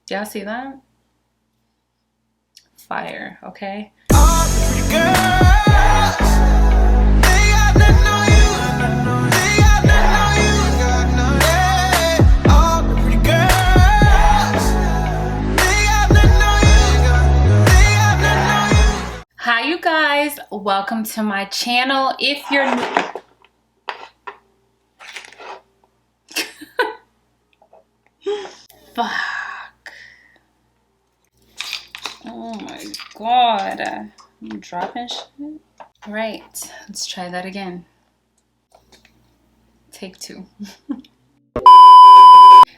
Y'all see that? Fire, okay? Hi you guys, welcome to my channel. If you're new, fuck, oh my god, I'm dropping shit. All right, let's try that again. Take two.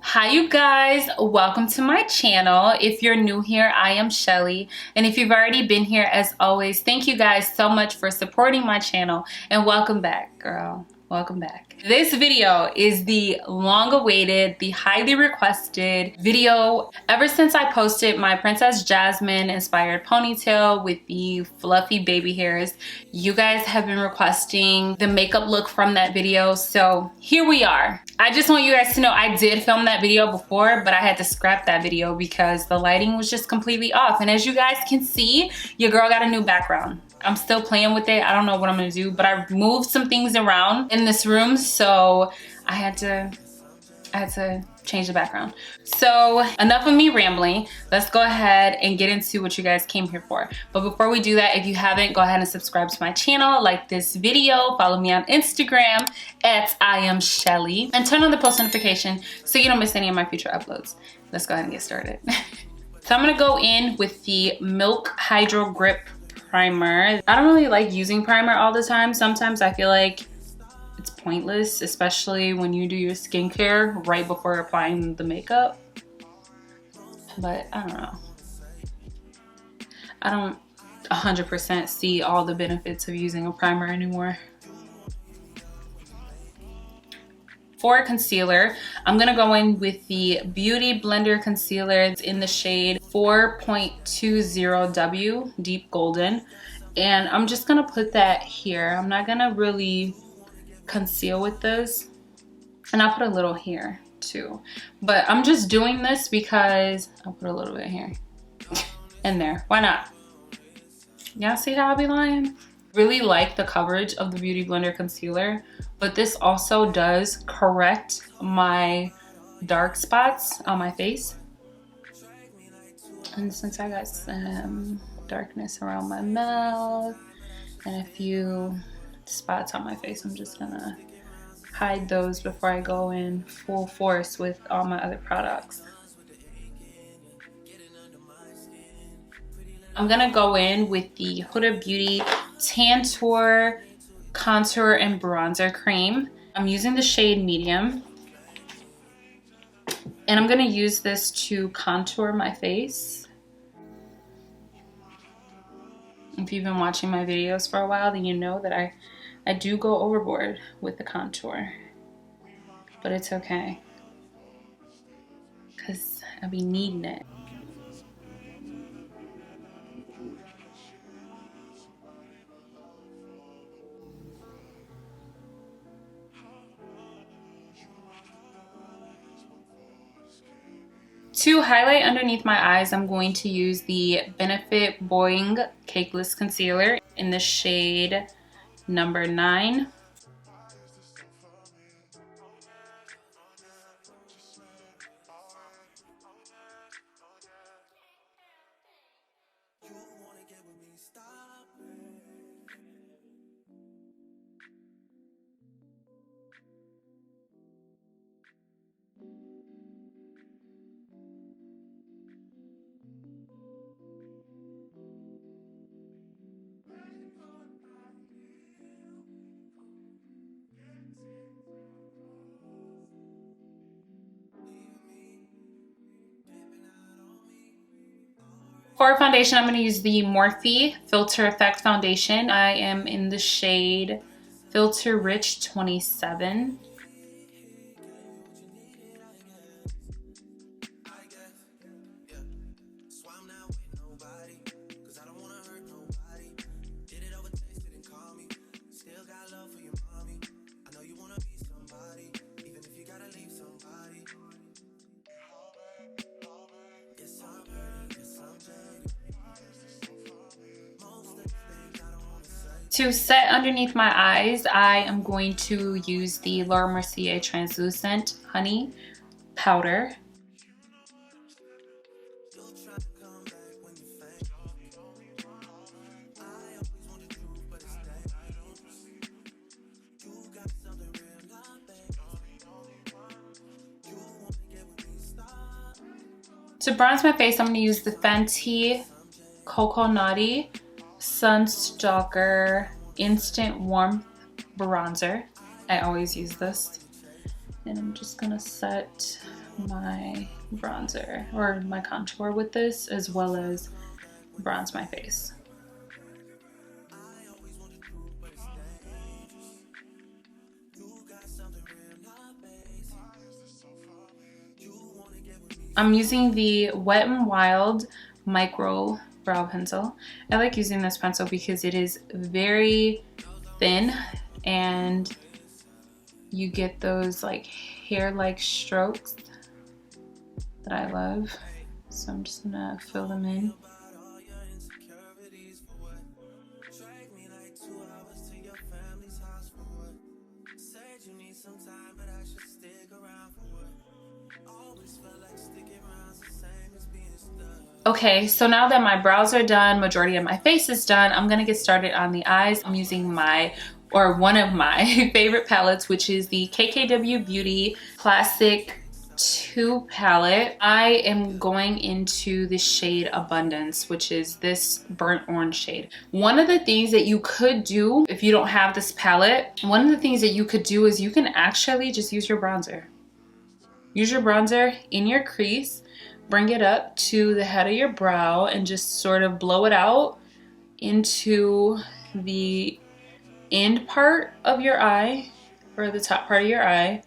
Hi you guys, welcome to my channel. If you're new here, I am Shelly, and if you've already been here, as always, thank you guys so much for supporting my channel, and welcome back, girl. Welcome back. This video is the long-awaited, the highly requested video ever since I posted my Princess Jasmine inspired ponytail with the fluffy baby hairs. You guys have been requesting the makeup look from that video, so here we are. I just want you guys to know I did film that video before, but I had to scrap that video because the lighting was just completely off. And as you guys can see, your girl got a new background. I'm still playing with it. I don't know what I'm gonna do, but I moved some things around in this room, so I had to change the background. So enough of me rambling. Let's go ahead and get into what you guys came here for. But before we do that, if you haven't, go ahead and subscribe to my channel, like this video, follow me on Instagram at iamShelly, and turn on the post notification so you don't miss any of my future uploads. Let's go ahead and get started. So I'm gonna go in with the Milk Hydro Grip primer. I don't really like using primer all the time. Sometimes I feel like it's pointless, especially when you do your skincare right before applying the makeup. But I don't know. I don't 100% see all the benefits of using a primer anymore. For concealer, I'm gonna go in with the Beauty Blender Concealer. It's in the shade 4.20W Deep Golden. And I'm just gonna put that here. I'm not gonna really conceal with this. And I'll put a little here too. But I'm just doing this because I'll put a little bit here and there. Why not? Y'all see how I be lying? Really like the coverage of the Beauty Blender Concealer, but this also does correct my dark spots on my face. And since I got some darkness around my mouth and a few spots on my face, I'm just gonna hide those before I go in full force with all my other products. I'm gonna go in with the Huda Beauty Tantour Contour and Bronzer Cream. I'm using the shade Medium. And I'm gonna use this to contour my face. If you've been watching my videos for a while, then you know that I do go overboard with the contour. But it's okay, because I be needing it. To highlight underneath my eyes, I'm going to use the Benefit Boing Cakeless Concealer in the shade number 9. For foundation, I'm going to use the Morphe Filter Effect Foundation. I am in the shade Filter Rich 27. To set underneath my eyes, I am going to use the Laura Mercier Translucent Honey Powder. To bronze my face, I'm going to use the Fenty Cocoa Naughty Sunstalker Instant Warmth Bronzer. I always use this. And I'm just going to set my bronzer or my contour with this, as well as bronze my face. I'm using the Wet n Wild Micro Brow Pencil. I like using this pencil because it is very thin and you get those like hair-like strokes that I love. So I'm just gonna fill them in. Okay, so now that my brows are done, majority of my face is done, I'm gonna get started on the eyes. I'm using one of my favorite palettes, which is the KKW Beauty Classic 2 palette. I am going into the shade Abundance, which is this burnt orange shade. One of the things that you could do if you don't have this palette, one of the things that you could do is you can actually just use your bronzer. Use your bronzer in your crease, bring it up to the head of your brow and just sort of blow it out into the end part of your eye or the top part of your eye.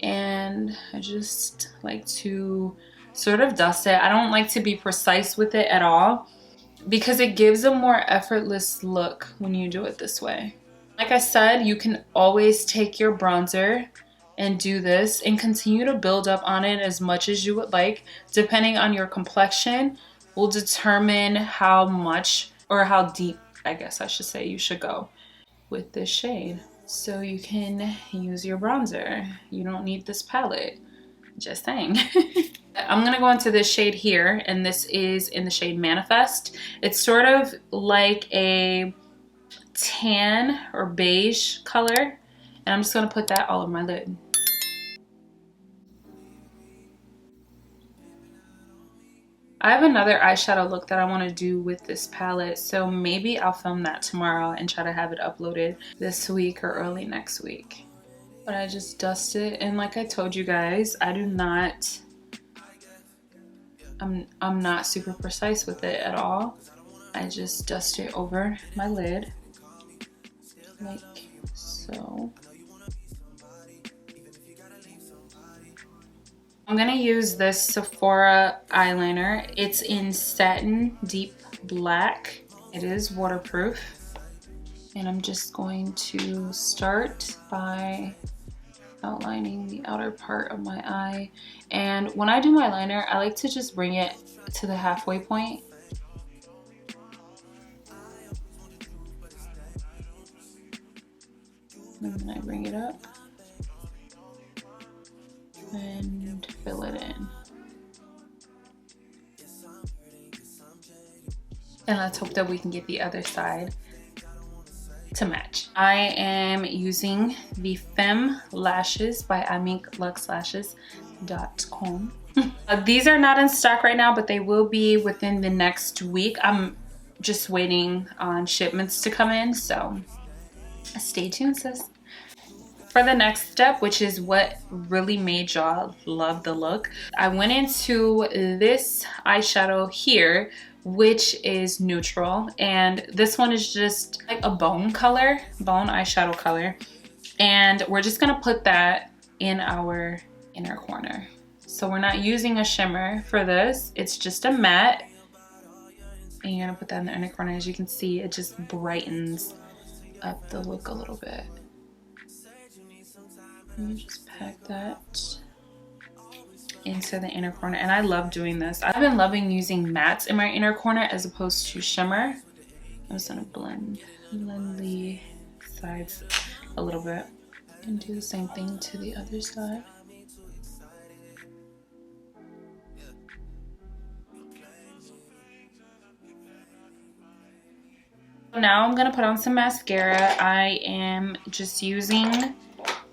And I just like to sort of dust it. I don't like to be precise with it at all because it gives a more effortless look when you do it this way. Like I said, you can always take your bronzer and do this and continue to build up on it as much as you would like. Depending on your complexion will determine how much or how deep, I guess I should say, you should go with this shade. So you can use your bronzer. You don't need this palette, just saying. I'm gonna go into this shade here, and this is in the shade Manifest. It's sort of like a tan or beige color, and I'm just gonna put that all over my lid. I have another eyeshadow look that I want to do with this palette, so maybe I'll film that tomorrow and try to have it uploaded this week or early next week. But I just dust it, and like I told you guys, I'm not super precise with it at all. I just dust it over my lid like so. I'm gonna use this Sephora eyeliner. It's in Satin Deep Black. It is waterproof. And I'm just going to start by outlining the outer part of my eye. And when I do my liner, I like to just bring it to the halfway point. And then I bring it up and fill it in. And let's hope that we can get the other side to match. I am using the Femme lashes by iminkluxelashes.com. These are not in stock right now, but they will be within the next week. I'm just waiting on shipments to come in, so stay tuned, sis. For the next step, which is what really made y'all love the look, I went into this eyeshadow here, which is neutral, and this one is just like a bone eyeshadow color, and we're just gonna put that in our inner corner. So we're not using a shimmer for this, it's just a matte, and you're gonna put that in the inner corner. As you can see, it just brightens up the look a little bit. Let me just pack that into the inner corner, and I love doing this. I've been loving using mattes in my inner corner as opposed to shimmer. I'm just gonna blend the sides a little bit and do the same thing to the other side. Now I'm gonna put on some mascara. I am just using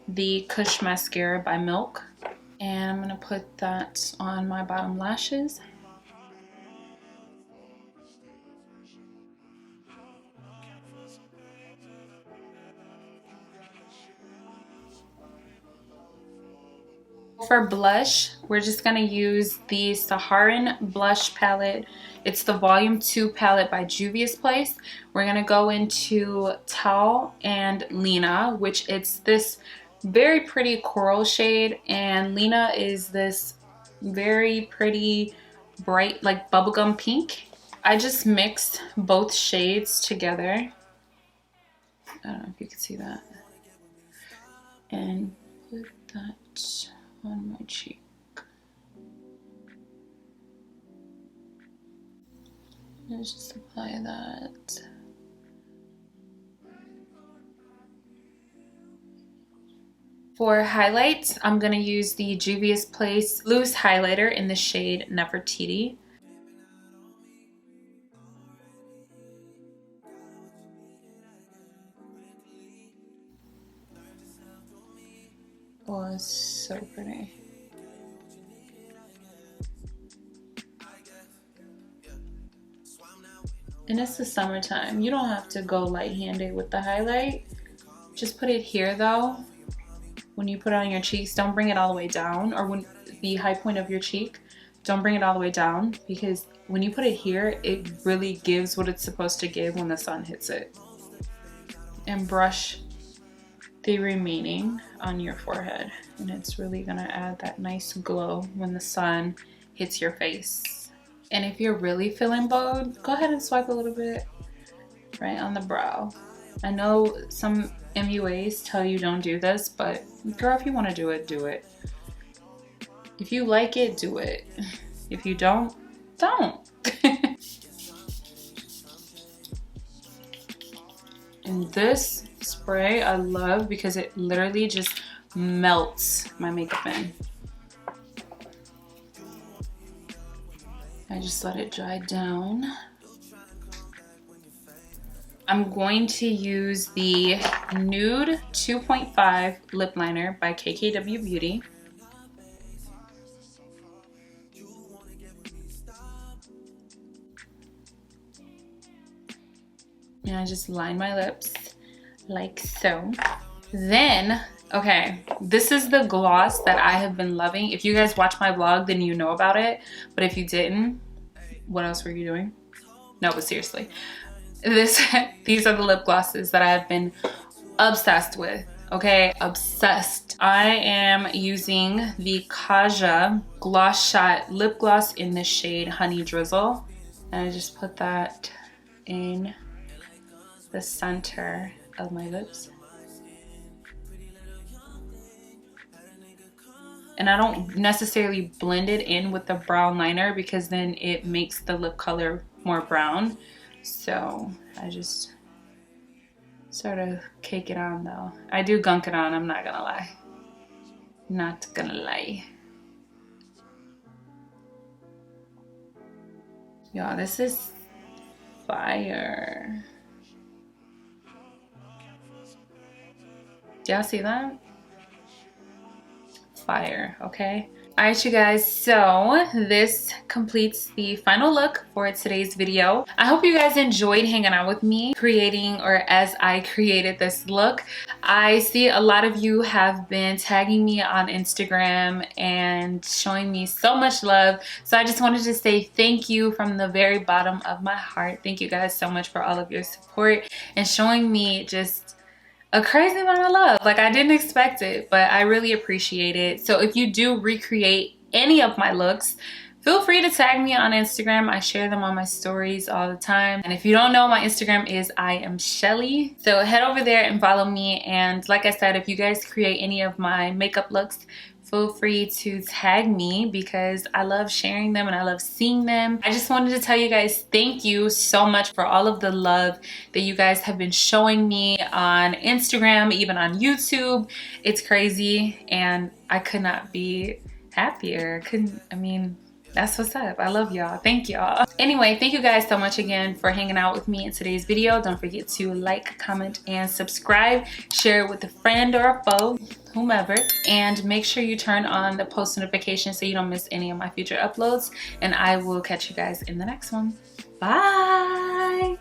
the Kush mascara by Milk, and I'm gonna put that on my bottom lashes. For blush, we're just gonna use the Saharan blush palette. It's the Volume 2 palette by Juvia's Place. We're gonna go into Tall and Lena, which it's this very pretty coral shade, and Lena is this very pretty bright like bubblegum pink. I just mixed both shades together. I don't know if you can see that. And put that on my cheek. Let's just apply that. For highlights, I'm gonna use the Juvia's Place loose highlighter in the shade Nefertiti. Oh, it's so pretty. And it's the summertime. You don't have to go light-handed with the highlight. Just put it here though. When you put it on your cheeks, don't bring it all the way down, or when the high point of your cheek, don't bring it all the way down, because when you put it here, it really gives what it's supposed to give when the sun hits it. And brush the remaining on your forehead, and it's really gonna add that nice glow when the sun hits your face. And if you're really feeling bold, go ahead and swipe a little bit right on the brow. I know some MUAs tell you don't do this, but girl, if you want to do it, do it. If you like it, do it. If you don't, don't. And this spray I love because it literally just melts my makeup in. I just let it dry down. I'm going to use the Nude 2.5 lip liner by KKW Beauty. And I just line my lips like so. Then, okay, this is the gloss that I have been loving. If you guys watch my vlog, then you know about it. But if you didn't, what else were you doing? No, but seriously. These are the lip glosses that I have been obsessed with. Okay, obsessed. I am using the Kaja Gloss Shot lip gloss in the shade Honey Drizzle. And I just put that in the center of my lips. And I don't necessarily blend it in with the brown liner because then it makes the lip color more brown. So I just sort of cake it on though. I do gunk it on, I'm not gonna lie. Not gonna lie. Y'all, this is fire. Do y'all see that? Fire, okay? All right, you guys, so this completes the final look for today's video. I hope you guys enjoyed hanging out with me creating, or as I created this look. I see a lot of you have been tagging me on Instagram and showing me so much love. So I just wanted to say thank you from the very bottom of my heart. Thank you guys so much for all of your support and showing me just a crazy amount of love. Like, I didn't expect it, but I really appreciate it. So if you do recreate any of my looks, feel free to tag me on Instagram. I share them on my stories all the time. And if you don't know, my Instagram is iamShelly. So head over there and follow me. And like I said, if you guys create any of my makeup looks, feel free to tag me because I love sharing them and I love seeing them. I just wanted to tell you guys thank you so much for all of the love that you guys have been showing me on Instagram, even on YouTube. It's crazy and I could not be happier. I mean, that's what's up. I love y'all. Thank y'all. Anyway, thank you guys so much again for hanging out with me in today's video. Don't forget to like, comment, and subscribe. Share it with a friend or a foe, whomever. And make sure you turn on the post notifications so you don't miss any of my future uploads. And I will catch you guys in the next one. Bye!